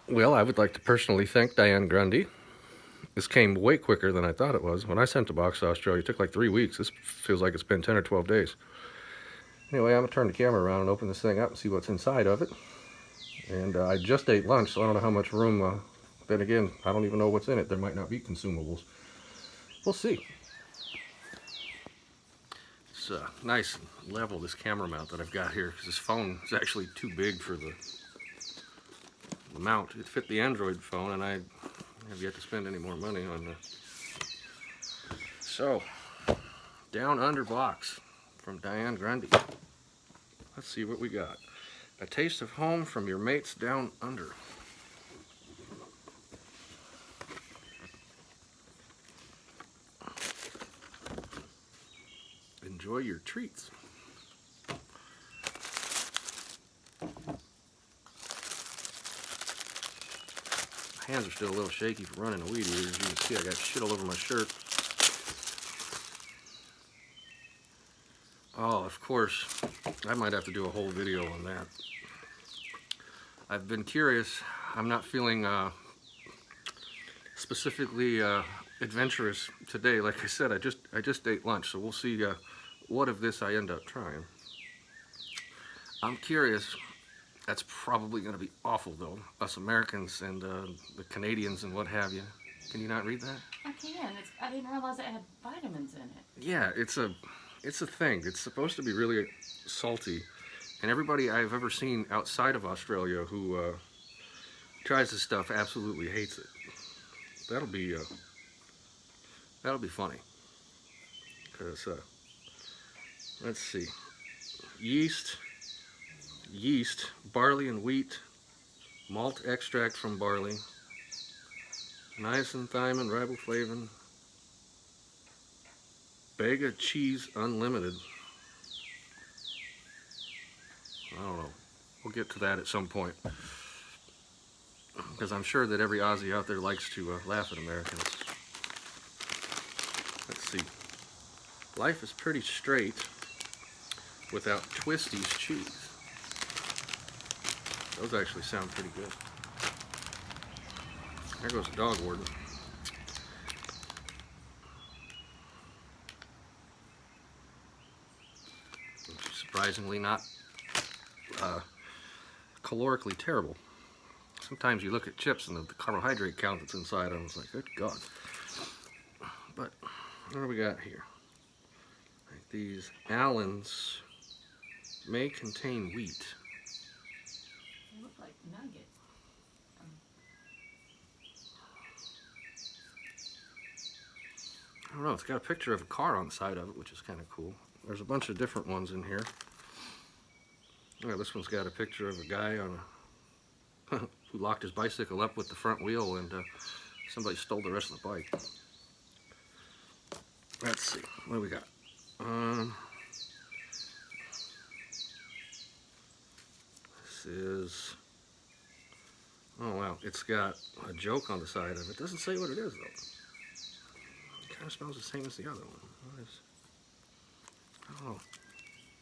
Well, I would like to personally thank Dianne Grundy. This came way quicker than I thought it was. When I sent the box to Australia, it took like 3 weeks. This feels like it's been 10 or 12 days. Anyway, I'm going to turn the camera around and open this thing up and see what's inside of it. And I just ate lunch, so I don't know how much room. Then again, I don't even know what's in it. There might not be consumables. We'll see. It's nice and level, this camera mount that I've got here, because this phone is actually too big for the mount. It fit the Android phone, and I have yet to spend any more money on the... So, Down Under Box from Dianne Grundy. Let's see what we got. A taste of home from your mates down under. Enjoy your treats. My hands are still a little shaky from running a weed eater. As you can see, I got shit all over my shirt. Oh, of course, I might have to do a whole video on that. I've been curious. I'm not feeling specifically adventurous today. Like I said, I just ate lunch, so we'll see what of this I end up trying. I'm curious. That's probably going to be awful, though. Us Americans and the Canadians and what have you. Can you not read that? I can. I didn't realize it had vitamins in it. Yeah, it's a thing. It's supposed to be really salty, and everybody I've ever seen outside of Australia who tries this stuff absolutely hates it. That'll be funny. Because let's see, yeast, barley and wheat, malt extract from barley, niacin, thiamine, riboflavin, Bega cheese unlimited. I don't know. We'll get to that at some point, because I'm sure that every Aussie out there likes to laugh at Americans. Let's see. Life is pretty straight without Twisties cheese. Those actually sound pretty good. There goes the dog warden. Surprisingly not calorically terrible. Sometimes you look at chips and the carbohydrate count that's inside them, it's like, good God. But what do we got here? Like these Allens may contain wheat. They look like nuggets. I don't know, it's got a picture of a car on the side of it, which is kind of cool. There's a bunch of different ones in here. Yeah, this one's got a picture of a guy on a who locked his bicycle up with the front wheel, and somebody stole the rest of the bike. Let's see, what do we got? This is, oh wow, it's got a joke on the side of it. It doesn't say what it is though. It kind of smells the same as the other one. What is, I don't know.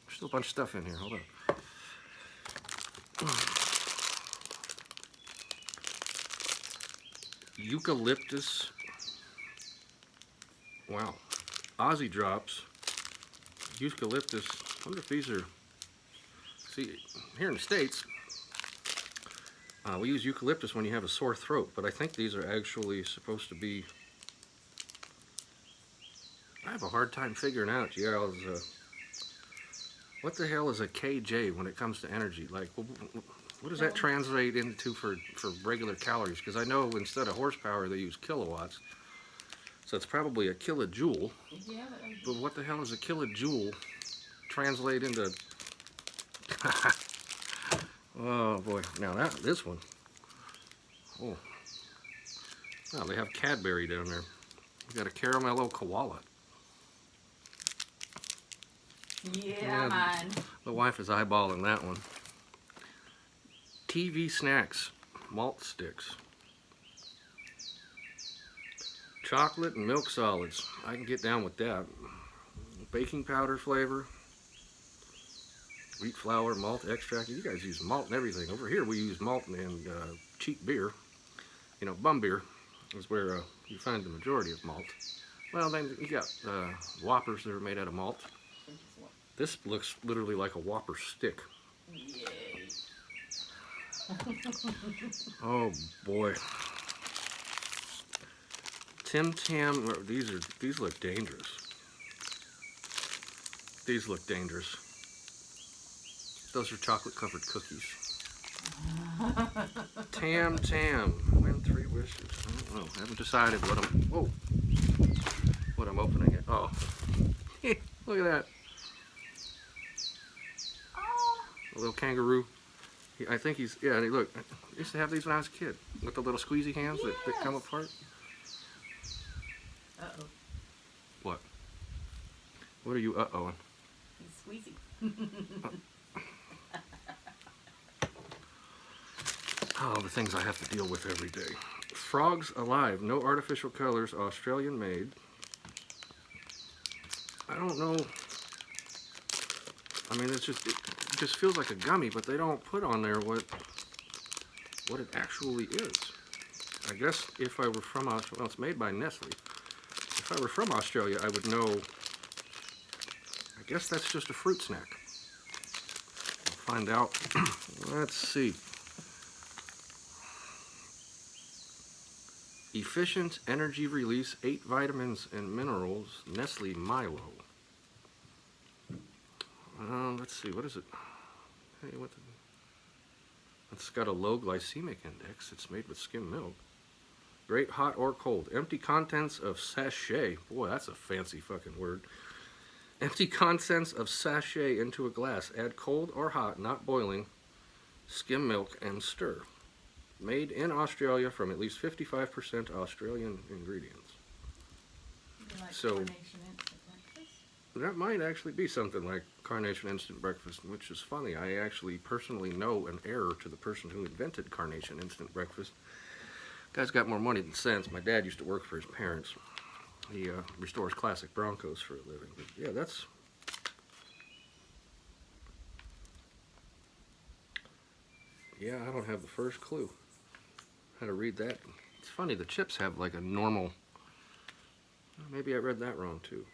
There's still a bunch of stuff in here. Hold on. Eucalyptus. Wow. Aussie drops. Eucalyptus. I wonder if these are... See, here in the States, we use eucalyptus when you have a sore throat, but I think these are actually supposed to be... I have a hard time figuring out, what the hell is a KJ when it comes to energy? Like, what does that translate into for regular calories? Because I know instead of horsepower, they use kilowatts. So it's probably a kilojoule. Yeah, but what the hell is a kilojoule translate into? Oh boy! Now this one. Oh, oh, they have Cadbury down there. We got a Caramello Koala. Yeah, man. The wife is eyeballing that one. TV Snacks malt sticks. Chocolate and milk solids. I can get down with that. Baking powder flavor. wheat flour, malt extract. You guys use malt and everything. Over here we use malt and cheap beer. You know, bum beer is where you find the majority of malt. Well, then you got Whoppers that are made out of malt. This looks literally like a Whopper stick. Yay. Oh boy. Tim Tam, these look dangerous. These look dangerous. Those are chocolate covered cookies. Tam Tam, win 3 wishes. I don't know. I haven't decided what I'm opening it. Oh, look at that. Oh. A little kangaroo. I think he's, yeah, look, I used to have these when I was a kid, with the little squeezy hands that come apart. Uh-oh. What? What are you uh-ohing? He's squeezy. Oh, the things I have to deal with every day. Frogs Alive, no artificial colors, Australian made. I don't know. I mean, it just feels like a gummy, but they don't put on there what it actually is. I guess if I were from Australia, well, it's made by Nestle. If I were from Australia, I would know. I guess that's just a fruit snack. We'll find out. Let's see. Efficient energy release, 8 vitamins and minerals, Nestle Milo. Let's see, what is it? Hey, it's got a low glycemic index. It's made with skim milk. Great hot or cold. Empty contents of sachet. Boy, that's a fancy fucking word. Empty contents of sachet into a glass. Add cold or hot, not boiling, skim milk and stir. Made in Australia from at least 55% Australian ingredients. Like So Carnation Instant Breakfast? that might actually be something like Carnation Instant Breakfast, which is funny. I actually personally know an heir to the person who invented Carnation Instant Breakfast. Guy's got more money than sense. My dad used to work for his parents. He restores classic Broncos for a living. But yeah, that's... Yeah, I don't have the first clue how to read that. It's funny, the chips have like a normal... Maybe I read that wrong too.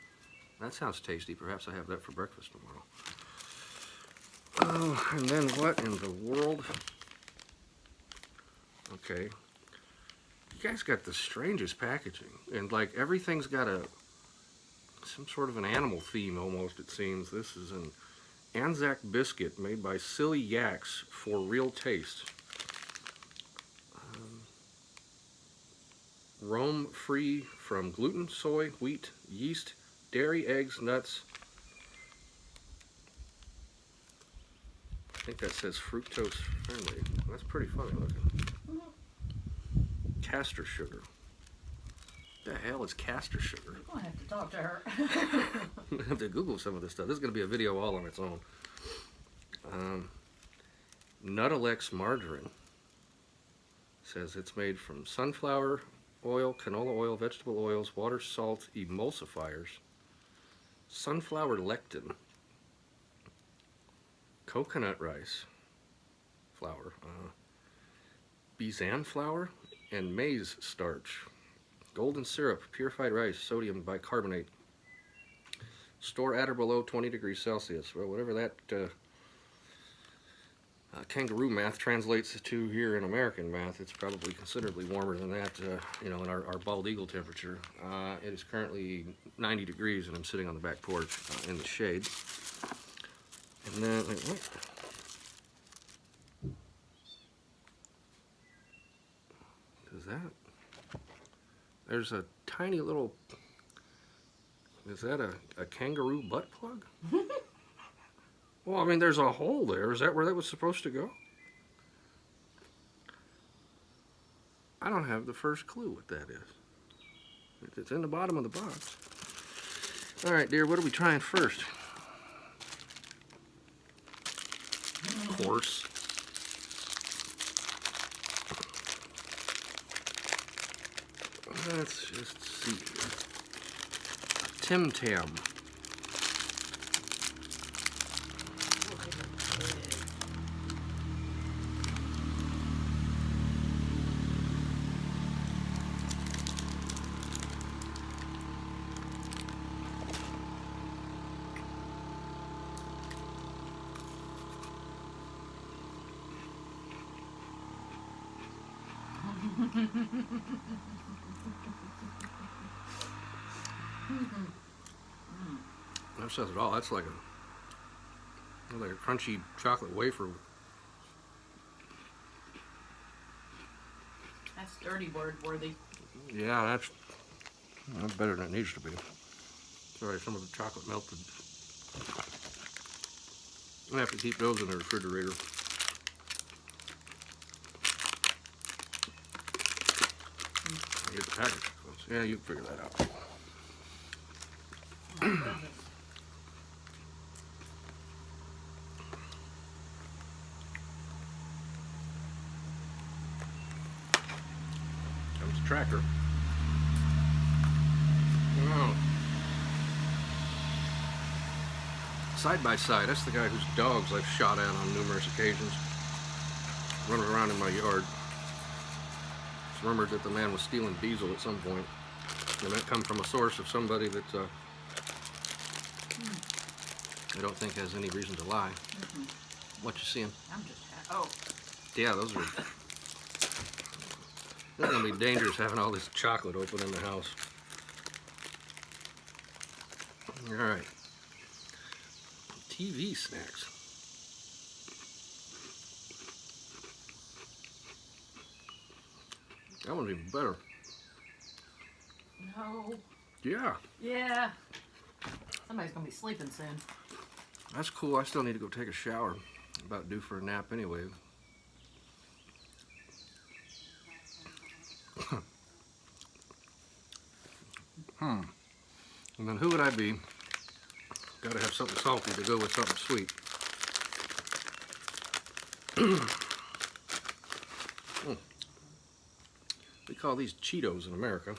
That sounds tasty. Perhaps I have that for breakfast tomorrow. Oh, and then what in the world? Okay. You guys got the strangest packaging. And like everything's got some sort of an animal theme almost, it seems. This is an Anzac Biscuit made by Silly Yaks for real taste. Roam free from gluten, soy, wheat, yeast, dairy, eggs, nuts. I think that says fructose friendly. That's pretty funny looking. Castor sugar. What the hell is castor sugar? You're gonna have to talk to her. I have to Google some of this stuff. This is going to be a video all on its own. Nuttalex margarine. Says it's made from sunflower oil, canola oil, vegetable oils, water, salt, emulsifiers, sunflower lectin, coconut rice flour, Bizan flour, and maize starch, golden syrup, purified rice, sodium bicarbonate. Store at or below 20 degrees Celsius. Well, whatever that kangaroo math translates to here in American math, it's probably considerably warmer than that, in our bald eagle temperature. It is currently 90 degrees and I'm sitting on the back porch in the shade. And then, wait, what? Is that? There's a tiny little, is that a kangaroo butt plug? Well, I mean, there's a hole there. Is that where that was supposed to go? I don't have the first clue what that is. It's in the bottom of the box. All right, dear, what are we trying first? Horse. Let's just see here. Tim Tam. That says it all. That's like a crunchy chocolate wafer. That's dirty word worthy. Yeah, that's better than it needs to be. Sorry, some of the chocolate melted. I have to keep those in the refrigerator. I get the package close. Yeah, you can figure that out. Oh, goodness. Comes the tractor. Oh. Side by side, that's the guy whose dogs I've shot at on numerous occasions, running around in my yard. It's rumored that the man was stealing diesel at some point, and that come from a source of somebody that I don't think has any reason to lie. What you seeing? I'm just oh. Yeah, those are. It's gonna be dangerous having all this chocolate open in the house. All right. TV snacks. That one's even better. No. Yeah. Yeah. Somebody's gonna be sleeping soon. That's cool. I still need to go take a shower. I'm about due for a nap anyway. And then who would I be? Gotta have something salty to go with something sweet. We call these Cheetos in America.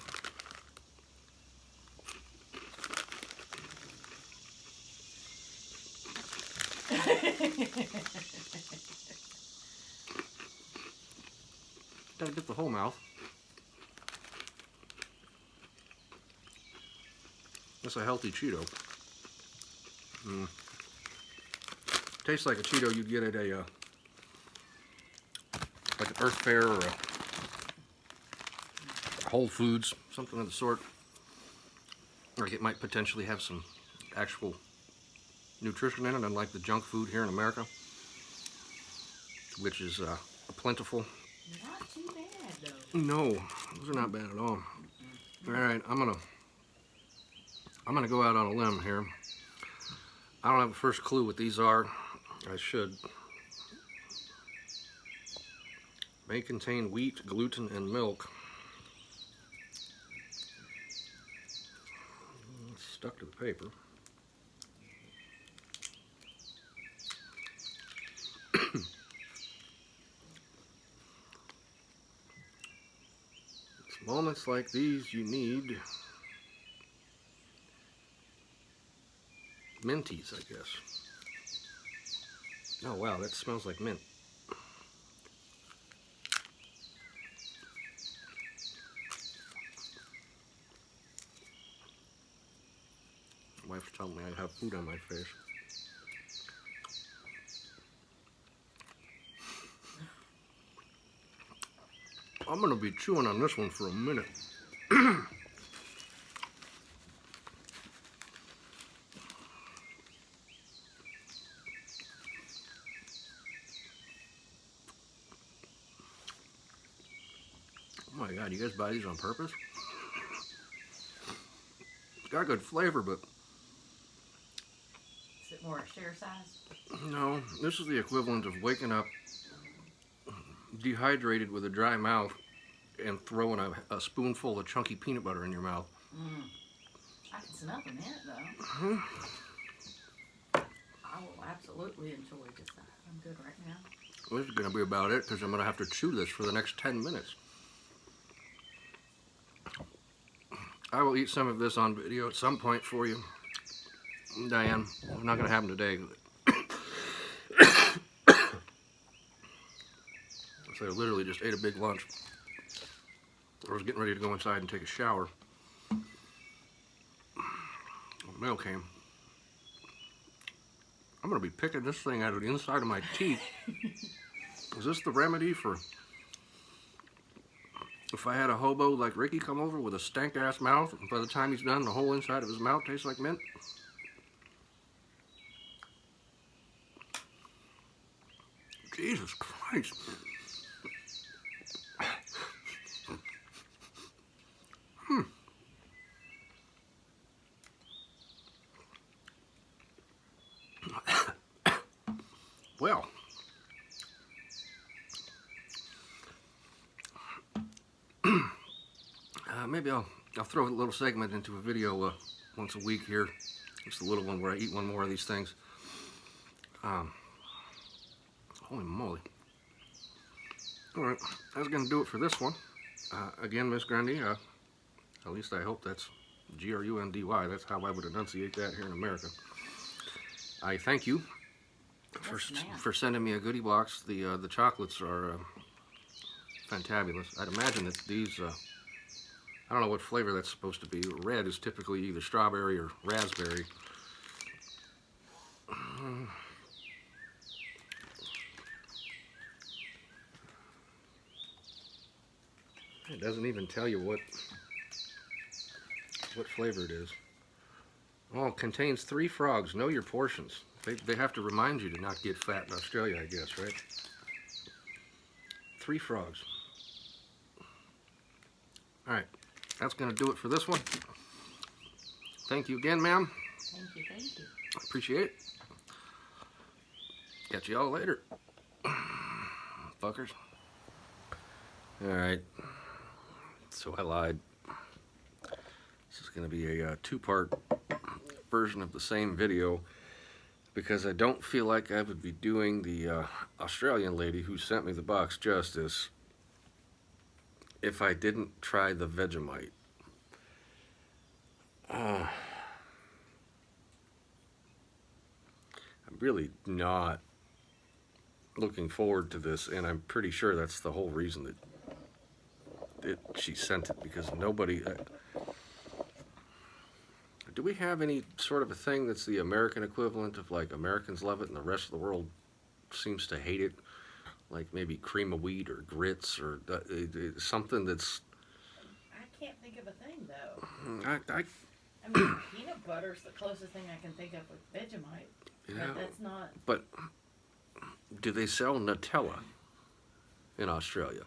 Gotta get the whole mouth. That's a healthy Cheeto. Tastes like a Cheeto you'd get at a like an Earth Fair or a Whole Foods, something of the sort. Like it might potentially have some actual nutrition in it, unlike the junk food here in America, which is plentiful. Not too bad though. No, those are not bad at all. All right, I'm gonna go out on a limb here. I don't have a first clue what these are. I should. May contain wheat, gluten, and milk. It's stuck to the paper. It's moments like these you need minties, I guess. Oh wow, that smells like mint. My wife's telling me I have food on my face. I'm gonna be chewing on this one for a minute. Oh my God, you guys buy these on purpose? It's got good flavor, but Is it more share size? no, this is the equivalent of waking up dehydrated with a dry mouth and throwing a spoonful of chunky peanut butter in your mouth. I can smell the mint though. I will absolutely enjoy this. I'm good right now. This is going to be about it because I'm going to have to chew this for the next 10 minutes. I will eat some of this on video at some point for you, Diane. It's not going to happen today. So I literally just ate a big lunch. I was getting ready to go inside and take a shower. The mail came. I'm going to be picking this thing out of the inside of my teeth. Is this the remedy for If I had a hobo like Ricky come over with a stank-ass mouth, and by the time he's done, the whole inside of his mouth tastes like mint. Jesus Christ. Well, maybe I'll throw a little segment into a video once a week here. Just a little one where I eat one more of these things. Holy moly. Alright, that's going to do it for this one. Again, Miss Grundy, at least I hope that's Grundy. That's how I would enunciate that here in America. I thank you for sending me a goodie box. The chocolates are fantabulous. I'd imagine that these, I don't know what flavor that's supposed to be. Red is typically either strawberry or raspberry. It doesn't even tell you what flavor it is. Oh, it contains 3 frogs. Know your portions. They have to remind you to not get fat in Australia, I guess, right? 3 frogs. Alright, that's going to do it for this one. Thank you again, ma'am. Thank you, thank you. Appreciate it. Catch you all later. Fuckers. Alright. So I lied. This is going to be a 2-part version of the same video because I don't feel like I would be doing the Australian lady who sent me the box justice if I didn't try the Vegemite. I'm really not looking forward to this, and I'm pretty sure that's the whole reason that she sent it, because nobody... do we have any sort of a thing that's the American equivalent of, like, Americans love it and the rest of the world seems to hate it? Like maybe cream of wheat or grits or something that's... I can't think of a thing, though. I mean, peanut butter's the closest thing I can think of with Vegemite. Yeah, but that's not... But do they sell Nutella in Australia?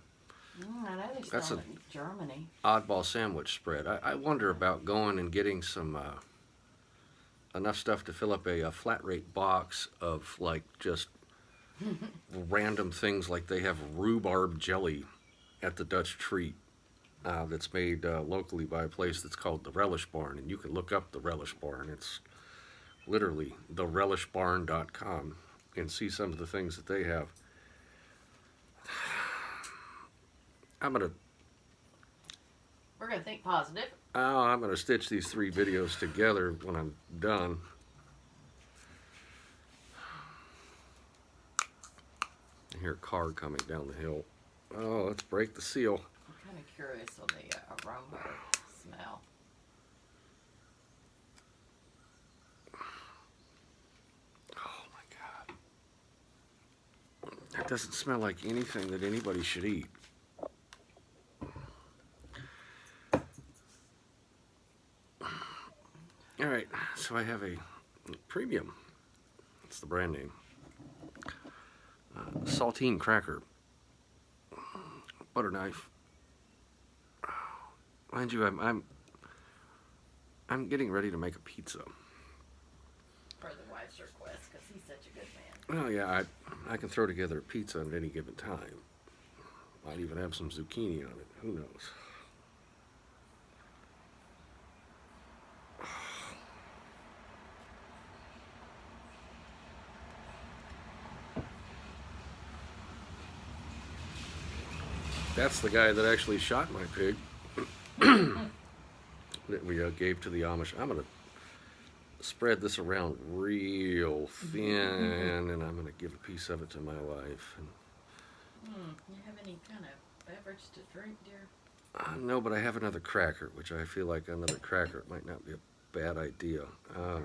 I know they That's sell a it in Germany. Oddball sandwich spread. I wonder about going and getting some enough stuff to fill up a flat rate box of like just random things, like they have rhubarb jelly at the Dutch Treat that's made locally by a place that's called the Relish Barn, and you can look up the Relish Barn. It's literally therelishbarn.com and see some of the things that they have. We're gonna think positive. I'm gonna stitch these 3 videos together when I'm done. I hear a car coming down the hill. Oh, let's break the seal. I'm kind of curious on the aroma or smell. Oh my God. That doesn't smell like anything that anybody should eat. Alright, so I have a premium. That's the brand name. Saltine cracker. Butter knife. Mind you, I'm getting ready to make a pizza. For the wife's request, because he's such a good man. Well, yeah, I can throw together a pizza at any given time. Might even have some zucchini on it. Who knows? That's the guy that actually shot my pig that we gave to the Amish. I'm going to spread this around real thin, and I'm going to give a piece of it to my wife. And, you have any kind of beverage to drink, dear? no, but I have another cracker, which I feel like another cracker might not be a bad idea. Oh,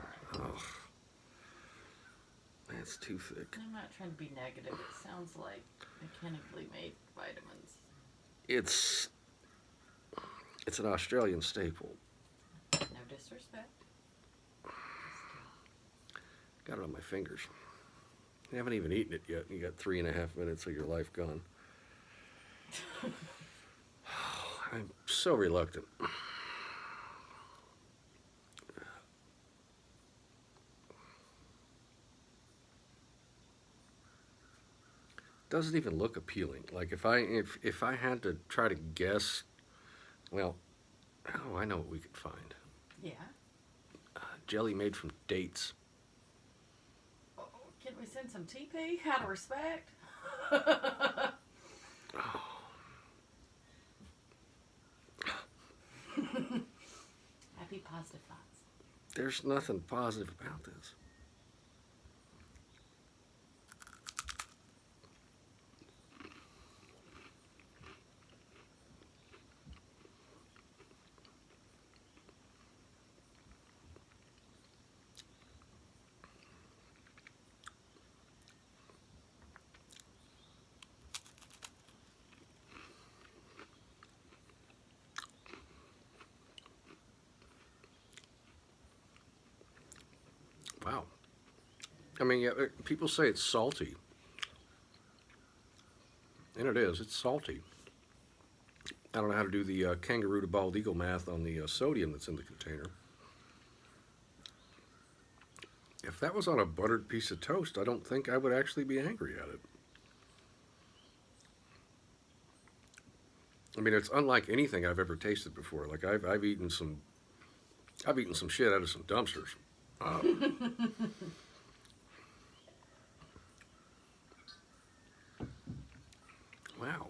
that's too thick. I'm not trying to be negative. It sounds like mechanically made vitamins. It's It's an Australian staple. No disrespect. Got it on my fingers. I haven't even eaten it yet. You got 3.5 minutes of your life gone. I'm so reluctant. Doesn't even look appealing. Like if I had to try to guess, well, oh, I know what we could find. Yeah. Jelly made from dates. Oh, can we send some TP out of respect? Oh. Happy positive thoughts. There's nothing positive about this. Wow. I mean, yeah, people say it's salty. And it is. It's salty. I don't know how to do the kangaroo to bald eagle math on the sodium that's in the container. If that was on a buttered piece of toast, I don't think I would actually be angry at it. I mean, it's unlike anything I've ever tasted before. Like I've eaten some shit out of some dumpsters. Wow.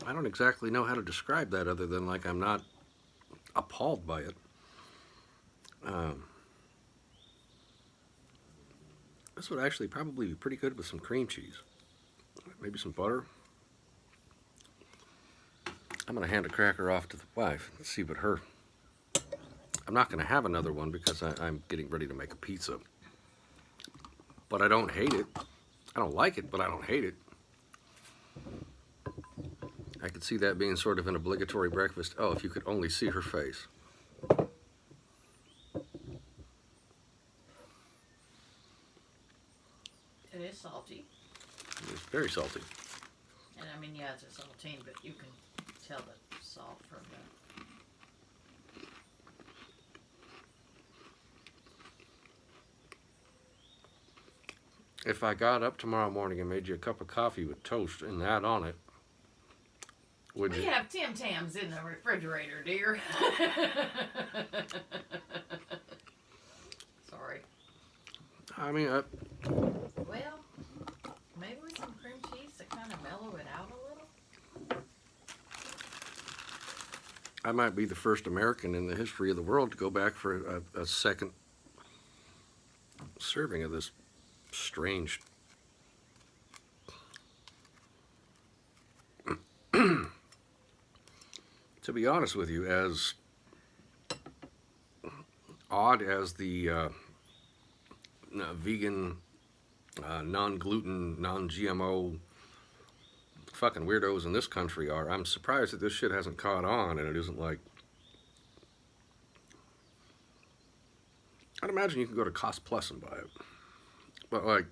I don't exactly know how to describe that other than like I'm not appalled by it. This would actually probably be pretty good with some cream cheese. Maybe some butter. I'm going to hand a cracker off to the wife and see what her... I'm not going to have another one because I'm getting ready to make a pizza. But I don't hate it. I don't like it, but I don't hate it. I could see that being sort of an obligatory breakfast. Oh, if you could only see her face. It is salty. It's very salty. And I mean, yeah, it's a saltine, but you can tell the salt from the... If I got up tomorrow morning and made you a cup of coffee with toast and that on it, would you? We have Tim Tams in the refrigerator, dear. Sorry. I mean, Well, maybe with some cream cheese to kind of mellow it out a little. I might be the first American in the history of the world to go back for a second serving of this strange. To be honest with you, as odd as the vegan, non-gluten, non-GMO fucking weirdos in this country are, I'm surprised that this shit hasn't caught on and it isn't like... I'd imagine you can go to Cost Plus and buy it. But like...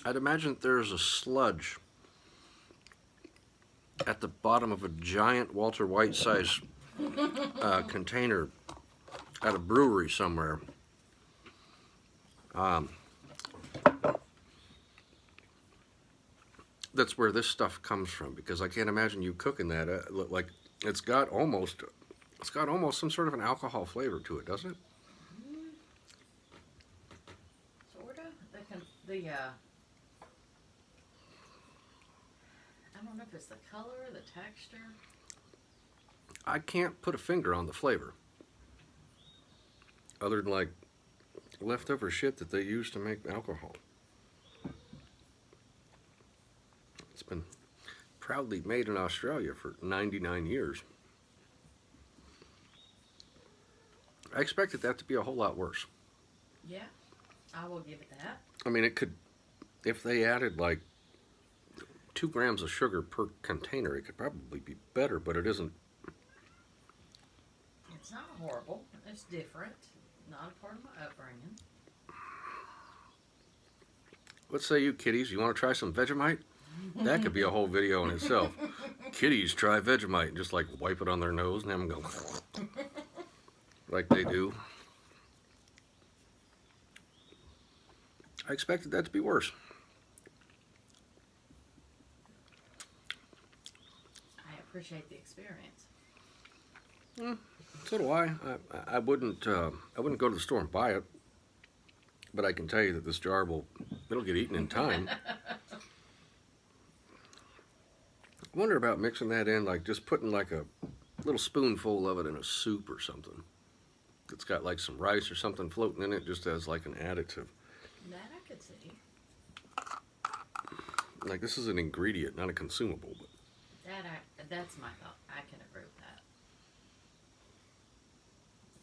I'd imagine there's a sludge at the bottom of a giant Walter White size container at a brewery somewhere. That's where this stuff comes from, because I can't imagine you cooking that. Like it's got almost some sort of an alcohol flavor to it, doesn't it? Sorta. I don't know if it's the color, the texture. I can't put a finger on the flavor. Other than like leftover shit that they use to make alcohol. It's been proudly made in Australia for 99 years. I expected that to be a whole lot worse. Yeah, I will give it that. I mean, it could, if they added like 2 grams of sugar per container, it could probably be better, but it isn't. It's not horrible. It's different. Not a part of my upbringing. What say you kiddies? You want to try some Vegemite? That could be a whole video in itself. Kiddies try Vegemite and just like wipe it on their nose and have them go like they do. I expected that to be worse. I appreciate the experience. So do I. I wouldn't go to the store and buy it, but I can tell you that this jar it'll get eaten in time. I wonder about mixing that in, like just putting like a little spoonful of it in a soup or something. It's got like some rice or something floating in it, just as like an additive. That I could see. Like this is an ingredient, not a consumable. But That's my thought. I can agree with that.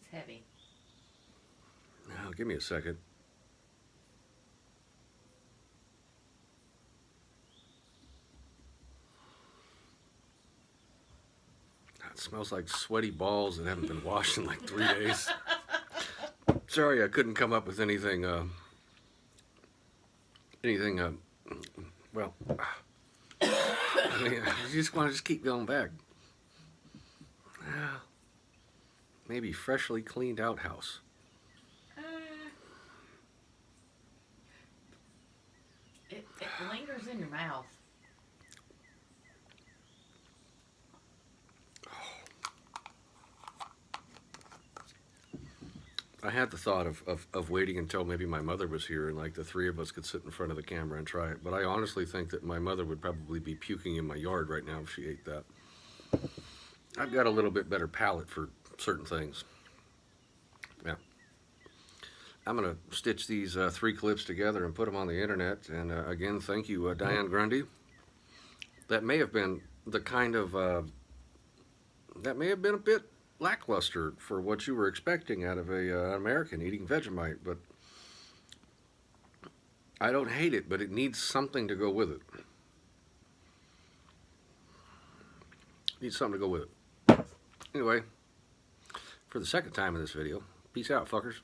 It's heavy. now, give me a second. It smells like sweaty balls that haven't been washed in like 3 days. Sorry, I couldn't come up with anything. Well, I mean, I just want to keep going back. Maybe freshly cleaned out house. It lingers in your mouth. I had the thought of waiting until maybe my mother was here and like the 3 of us could sit in front of the camera and try it. But I honestly think that my mother would probably be puking in my yard right now if she ate that. I've got a little bit better palate for certain things. Yeah. I'm going to stitch these 3 clips together and put them on the internet. And again, thank you, Dianne Grundy. That may have been the kind of, that may have been a bit lackluster for what you were expecting out of an American eating Vegemite, but I don't hate it, but it needs something to go with it. Needs something to go with it. Anyway, for the second time in this video, peace out, fuckers.